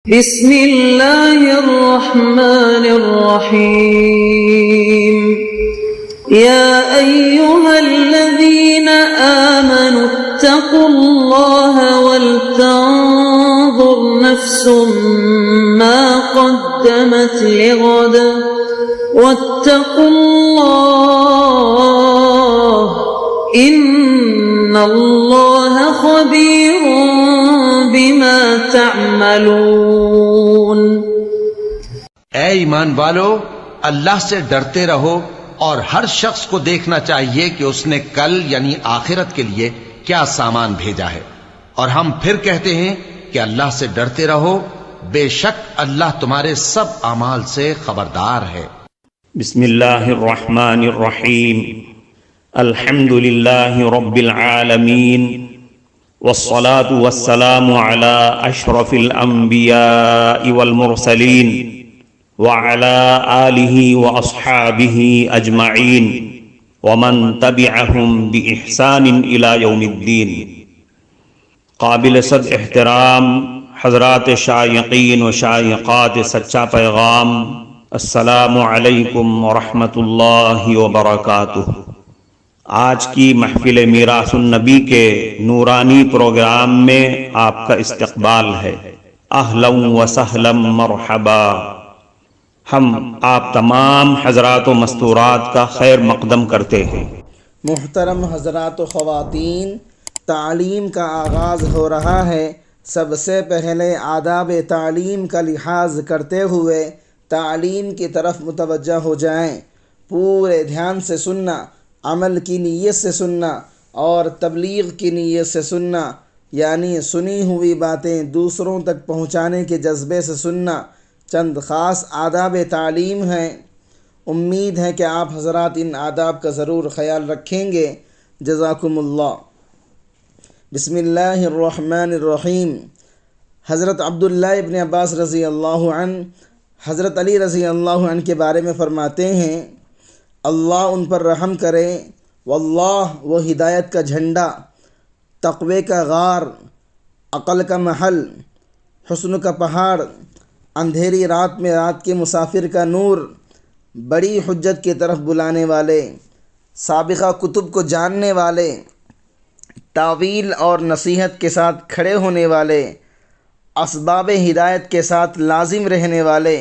بسم اللہ الرحمن الرحیم یا ایہا الذین آمنوا اتقوا اللہ ولتنظر نفس ما قدمت لغد واتقوا اللہ ان اللہ خبیر بما تعملون۔ اے ایمان والو، اللہ سے ڈرتے رہو اور ہر شخص کو دیکھنا چاہیے کہ اس نے کل یعنی آخرت کے لیے کیا سامان بھیجا ہے، اور ہم پھر کہتے ہیں کہ اللہ سے ڈرتے رہو، بے شک اللہ تمہارے سب اعمال سے خبردار ہے۔ بسم اللہ الرحمن الرحیم، الحمد للہ رب العالمین، والصلاة والسلام على اشرف الانبیاء والمرسلین وعلى آلہ واصحابہ اجمعین ومن تبعہم بإحسان الى یوم الدین۔ قابل صد احترام حضرات شائقین و شائقات سچا پیغام، السلام علیکم ورحمۃ اللہ وبرکاتہ۔ آج کی محفل میراث النبی کے نورانی پروگرام میں آپ کا استقبال ہے۔ اہلا و سہلا مرحبا۔ ہم آپ تمام حضرات و مستورات کا خیر مقدم کرتے ہیں۔ محترم حضرات و خواتین، تعلیم کا آغاز ہو رہا ہے۔ سب سے پہلے آداب تعلیم کا لحاظ کرتے ہوئے تعلیم کی طرف متوجہ ہو جائیں۔ پورے دھیان سے سننا، عمل کی نیت سے سننا اور تبلیغ کی نیت سے سننا، یعنی سنی ہوئی باتیں دوسروں تک پہنچانے کے جذبے سے سننا۔ چند خاص آداب تعلیم ہیں، امید ہے کہ آپ حضرات ان آداب کا ضرور خیال رکھیں گے۔ جزاکم اللہ۔ بسم اللہ الرحمن الرحیم۔ حضرت عبداللہ ابن عباس رضی اللہ عنہ حضرت علی رضی اللہ عنہ کے بارے میں فرماتے ہیں، اللہ ان پر رحم کرے، واللہ وہ ہدایت کا جھنڈا، تقوی کا غار، عقل کا محل، حسن کا پہاڑ، اندھیری رات میں رات کے مسافر کا نور، بڑی حجت کی طرف بلانے والے، سابقہ کتب کو جاننے والے، تعویل اور نصیحت کے ساتھ کھڑے ہونے والے، اسباب ہدایت کے ساتھ لازم رہنے والے،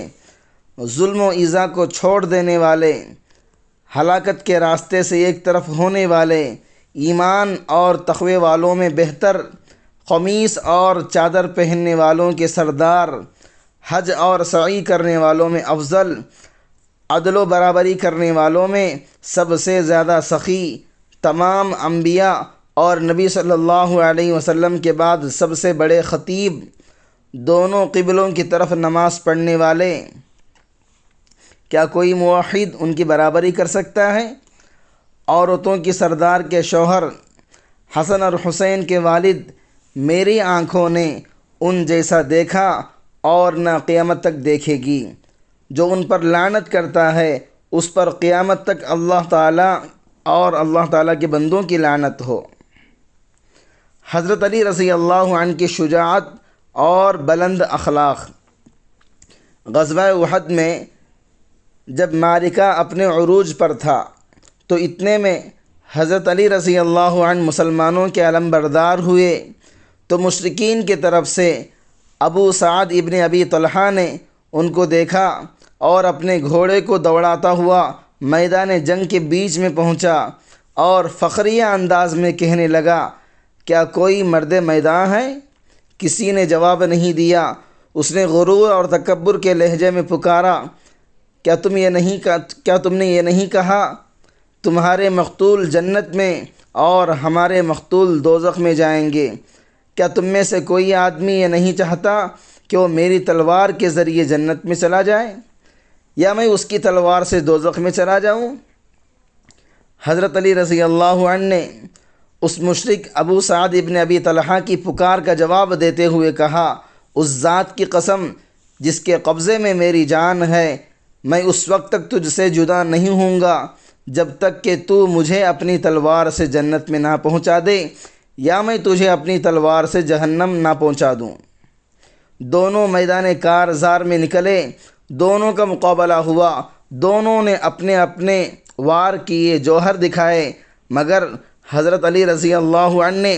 ظلم و ایذا کو چھوڑ دینے والے، ہلاکت کے راستے سے ایک طرف ہونے والے، ایمان اور تقوی والوں میں بہتر، قمیص اور چادر پہننے والوں کے سردار، حج اور سعی کرنے والوں میں افضل، عدل و برابری کرنے والوں میں سب سے زیادہ سخی، تمام انبیاء اور نبی صلی اللہ علیہ وسلم کے بعد سب سے بڑے خطیب، دونوں قبلوں کی طرف نماز پڑھنے والے۔ کیا کوئی موحد ان کی برابری کر سکتا ہے؟ عورتوں کی سردار کے شوہر، حسن اور حسین کے والد، میری آنکھوں نے ان جیسا دیکھا اور نہ قیامت تک دیکھے گی۔ جو ان پر لعنت کرتا ہے اس پر قیامت تک اللہ تعالیٰ اور اللہ تعالیٰ کے بندوں کی لعنت ہو۔ حضرت علی رضی اللہ عنہ کی شجاعت اور بلند اخلاق۔ غزوہ احد میں جب معرکہ اپنے عروج پر تھا تو اتنے میں حضرت علی رضی اللہ عنہ مسلمانوں کے علم بردار ہوئے تو مشرکین کی طرف سے ابو سعد ابن ابی طلحہ نے ان کو دیکھا اور اپنے گھوڑے کو دوڑاتا ہوا میدان جنگ کے بیچ میں پہنچا اور فخریہ انداز میں کہنے لگا، کیا کوئی مرد میدان ہے؟ کسی نے جواب نہیں دیا۔ اس نے غرور اور تکبر کے لہجے میں پکارا، کیا تم نے یہ نہیں کہا تمہارے مقتول جنت میں اور ہمارے مقتول دوزخ میں جائیں گے؟ کیا تم میں سے کوئی آدمی یہ نہیں چاہتا کہ وہ میری تلوار کے ذریعے جنت میں چلا جائے یا میں اس کی تلوار سے دوزخ میں چلا جاؤں؟ حضرت علی رضی اللہ عنہ نے اس مشرک ابو سعد ابن ابی طلحہ کی پکار کا جواب دیتے ہوئے کہا، اس ذات کی قسم جس کے قبضے میں میری جان ہے، میں اس وقت تک تجھ سے جدا نہیں ہوں گا جب تک کہ تو مجھے اپنی تلوار سے جنت میں نہ پہنچا دے یا میں تجھے اپنی تلوار سے جہنم نہ پہنچا دوں۔ دونوں میدان کارزار میں نکلے، دونوں کا مقابلہ ہوا، دونوں نے اپنے اپنے وار کیے، جوہر دکھائے، مگر حضرت علی رضی اللہ عنہ نے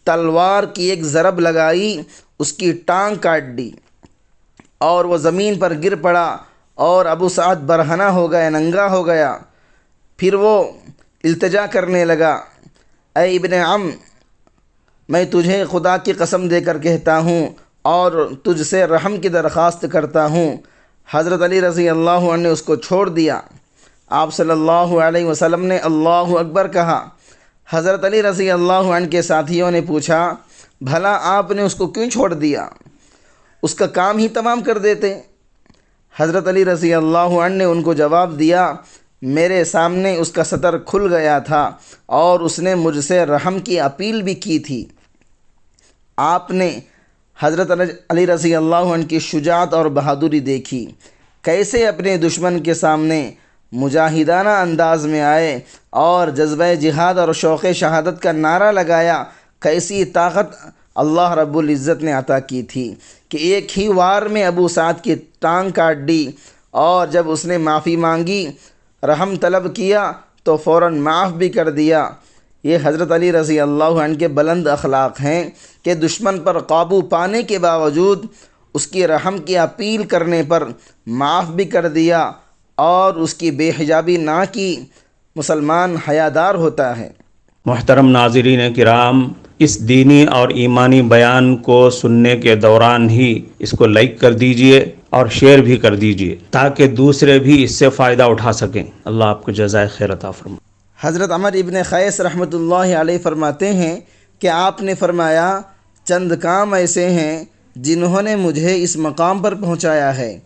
تلوار کی ایک ضرب لگائی، اس کی ٹانگ کاٹ دی اور وہ زمین پر گر پڑا، اور ابو سعد برہنہ ہو گیا، ننگا ہو گیا۔ پھر وہ التجا کرنے لگا، اے ابن عم، میں تجھے خدا کی قسم دے کر کہتا ہوں اور تجھ سے رحم کی درخواست کرتا ہوں۔ حضرت علی رضی اللہ عنہ نے اس کو چھوڑ دیا۔ آپ صلی اللہ علیہ وسلم نے اللہ اکبر کہا۔ حضرت علی رضی اللہ عنہ کے ساتھیوں نے پوچھا، بھلا آپ نے اس کو کیوں چھوڑ دیا؟ اس کا کام ہی تمام کر دیتے۔ حضرت علی رضی اللہ عنہ نے ان کو جواب دیا، میرے سامنے اس کا سطر کھل گیا تھا اور اس نے مجھ سے رحم کی اپیل بھی کی تھی۔ آپ نے حضرت علی رضی اللہ عنہ کی شجاعت اور بہادری دیکھی، کیسے اپنے دشمن کے سامنے مجاہدانہ انداز میں آئے اور جذبہ جہاد اور شوق شہادت کا نعرہ لگایا۔ کیسی طاقت اللہ رب العزت نے عطا کی تھی کہ ایک ہی وار میں ابو سعد کی ٹانگ کاٹ دی، اور جب اس نے معافی مانگی، رحم طلب کیا تو فوراً معاف بھی کر دیا۔ یہ حضرت علی رضی اللہ عنہ کے بلند اخلاق ہیں کہ دشمن پر قابو پانے کے باوجود اس کی رحم کی اپیل کرنے پر معاف بھی کر دیا اور اس کی بے حجابی نہ کی۔ مسلمان حیادار ہوتا ہے۔ محترم ناظرین کرام، اس دینی اور ایمانی بیان کو سننے کے دوران ہی اس کو لائک کر دیجئے اور شیئر بھی کر دیجئے تاکہ دوسرے بھی اس سے فائدہ اٹھا سکیں۔ اللہ آپ کو جزائے خیر عطا فرمائے۔ حضرت عمر ابن قیس رحمۃ اللہ علیہ فرماتے ہیں کہ آپ نے فرمایا، چند کام ایسے ہیں جنہوں نے مجھے اس مقام پر پہنچایا ہے،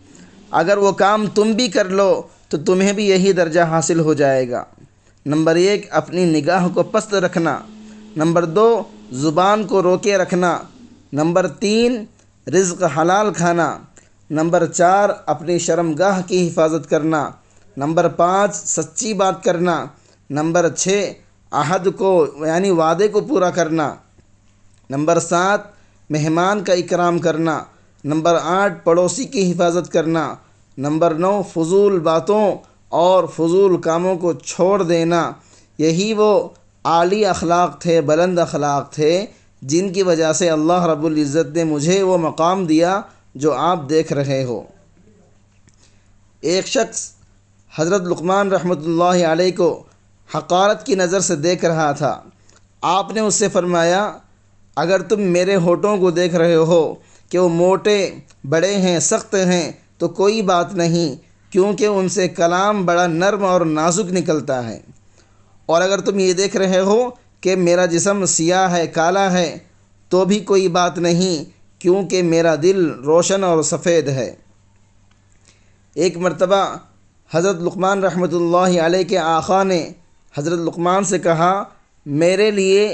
اگر وہ کام تم بھی کر لو تو تمہیں بھی یہی درجہ حاصل ہو جائے گا۔ نمبر 1، اپنی نگاہ کو پست رکھنا۔ نمبر 2، زبان کو روکے رکھنا۔ نمبر 3، رزق حلال کھانا۔ نمبر 4، اپنی شرمگاہ کی حفاظت کرنا۔ نمبر 5، سچی بات کرنا۔ نمبر 6، عہد کو یعنی وعدے کو پورا کرنا۔ نمبر 7، مہمان کا اکرام کرنا۔ نمبر 8، پڑوسی کی حفاظت کرنا۔ نمبر 9، فضول باتوں اور فضول کاموں کو چھوڑ دینا۔ یہی وہ عالی اخلاق تھے، بلند اخلاق تھے، جن کی وجہ سے اللہ رب العزت نے مجھے وہ مقام دیا جو آپ دیکھ رہے ہو۔ ایک شخص حضرت لقمان رحمۃ اللہ علیہ کو حقارت کی نظر سے دیکھ رہا تھا۔ آپ نے اس سے فرمایا، اگر تم میرے ہونٹوں کو دیکھ رہے ہو کہ وہ موٹے بڑے ہیں، سخت ہیں، تو کوئی بات نہیں، کیونکہ ان سے کلام بڑا نرم اور نازک نکلتا ہے۔ اور اگر تم یہ دیکھ رہے ہو کہ میرا جسم سیاہ ہے، کالا ہے، تو بھی کوئی بات نہیں، کیونکہ میرا دل روشن اور سفید ہے۔ ایک مرتبہ حضرت لقمان رحمۃ اللہ علیہ کے آقا نے حضرت لقمان سے کہا، میرے لیے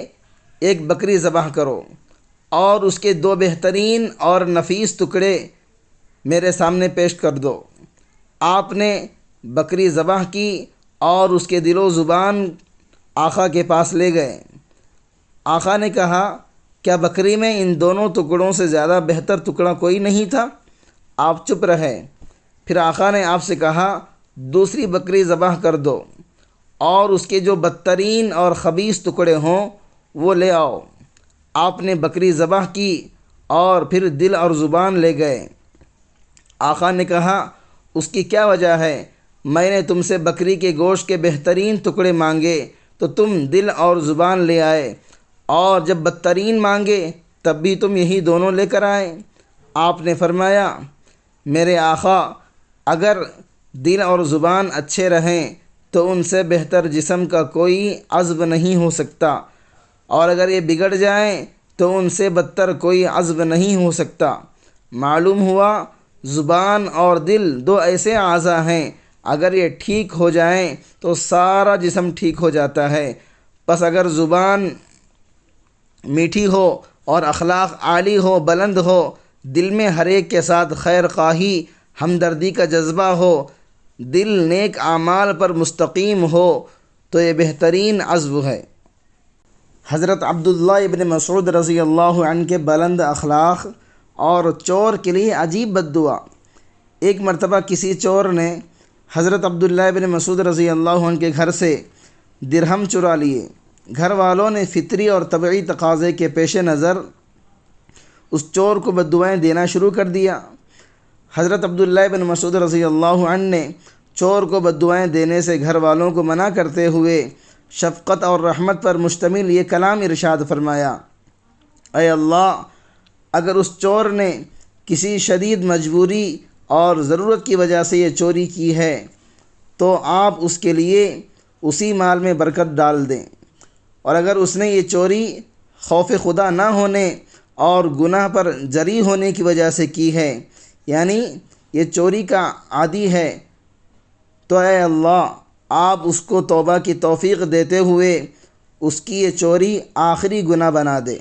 ایک بکری ذبح کرو اور اس کے 2 بہترین اور نفیس ٹکڑے میرے سامنے پیش کر دو۔ آپ نے بکری ذبح کی اور اس کے دل و زبان آقا کے پاس لے گئے۔ آقا نے کہا، کیا بکری میں ان دونوں ٹکڑوں سے زیادہ بہتر ٹکڑا کوئی نہیں تھا؟ آپ چپ رہے۔ پھر آقا نے آپ سے کہا، دوسری بکری ذبح کر دو اور اس کے جو بدترین اور خبیث ٹکڑے ہوں وہ لے آؤ۔ آپ نے بکری ذبح کی اور پھر دل اور زبان لے گئے۔ آقا نے کہا، اس کی کیا وجہ ہے؟ میں نے تم سے بکری کے گوشت کے بہترین ٹکڑے مانگے تو تم دل اور زبان لے آئے، اور جب بدترین مانگے تب بھی تم یہی دونوں لے کر آئے۔ آپ نے فرمایا، میرے آقا، اگر دل اور زبان اچھے رہیں تو ان سے بہتر جسم کا کوئی عضو نہیں ہو سکتا، اور اگر یہ بگڑ جائیں تو ان سے بدتر کوئی عضو نہیں ہو سکتا۔ معلوم ہوا زبان اور دل 2 ایسے اعضاء ہیں، اگر یہ ٹھیک ہو جائیں تو سارا جسم ٹھیک ہو جاتا ہے۔ پس اگر زبان میٹھی ہو اور اخلاق عالی ہو، بلند ہو، دل میں ہر ایک کے ساتھ خیر خواہی، ہمدردی کا جذبہ ہو، دل نیک اعمال پر مستقیم ہو، تو یہ بہترین عضو ہے۔ حضرت عبداللہ ابن مسعود رضی اللہ عنہ کے بلند اخلاق اور چور کے لیے عجیب بد دعا۔ ایک مرتبہ کسی چور نے حضرت عبداللہ بن مسعود رضی اللہ عنہ کے گھر سے درہم چرا لیے۔ گھر والوں نے فطری اور طبعی تقاضے کے پیش نظر اس چور کو بد دعائیں دینا شروع کر دیا۔ حضرت عبداللہ بن مسعود رضی اللہ عنہ نے چور کو بد دعائیں دینے سے گھر والوں کو منع کرتے ہوئے شفقت اور رحمت پر مشتمل یہ کلام ارشاد فرمایا: اے اللہ، اگر اس چور نے کسی شدید مجبوری اور ضرورت کی وجہ سے یہ چوری کی ہے تو آپ اس کے لیے اسی مال میں برکت ڈال دیں، اور اگر اس نے یہ چوری خوف خدا نہ ہونے اور گناہ پر جری ہونے کی وجہ سے کی ہے، یعنی یہ چوری کا عادی ہے، تو اے اللہ آپ اس کو توبہ کی توفیق دیتے ہوئے اس کی یہ چوری آخری گناہ بنا دے۔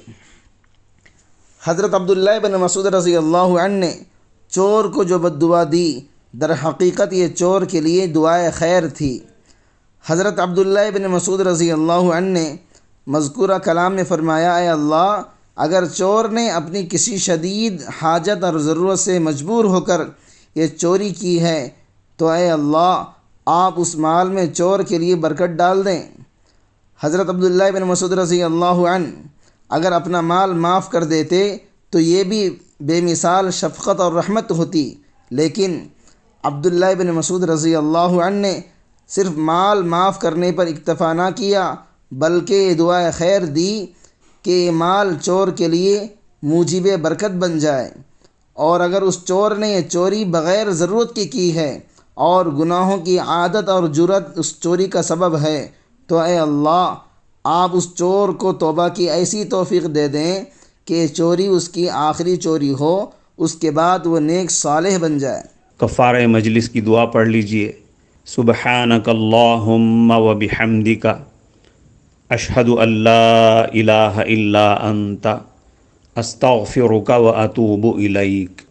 حضرت عبداللہ بن مسعود رضی اللہ عنہ نے چور کو جو بد دعا دی، در حقیقت یہ چور کے لیے دعائے خیر تھی۔ حضرت عبداللہ بن مسعود رضی اللہ عنہ نے مذکورہ کلام میں فرمایا: اے اللہ، اگر چور نے اپنی کسی شدید حاجت اور ضرورت سے مجبور ہو کر یہ چوری کی ہے تو اے اللہ آپ اس مال میں چور کے لیے برکت ڈال دیں۔ حضرت عبداللہ بن مسعود رضی اللہ عنہ اگر اپنا مال معاف کر دیتے تو یہ بھی بے مثال شفقت اور رحمت ہوتی، لیکن عبداللہ بن مسعود رضی اللہ عنہ نے صرف مال معاف کرنے پر اکتفا نہ کیا، بلکہ یہ دعائے خیر دی کہ یہ مال چور کے لیے موجب برکت بن جائے، اور اگر اس چور نے یہ چوری بغیر ضرورت کی ہے اور گناہوں کی عادت اور جرت اس چوری کا سبب ہے تو اے اللہ آپ اس چور کو توبہ کی ایسی توفیق دے دیں کہ چوری اس کی آخری چوری ہو، اس کے بعد وہ نیک صالح بن جائے۔ کفارہ مجلس کی دعا پڑھ لیجئے: سبحانک اللہم و بحمدک، اشہد ان لا الہ الا انت، استغفرک و اتوب الیک۔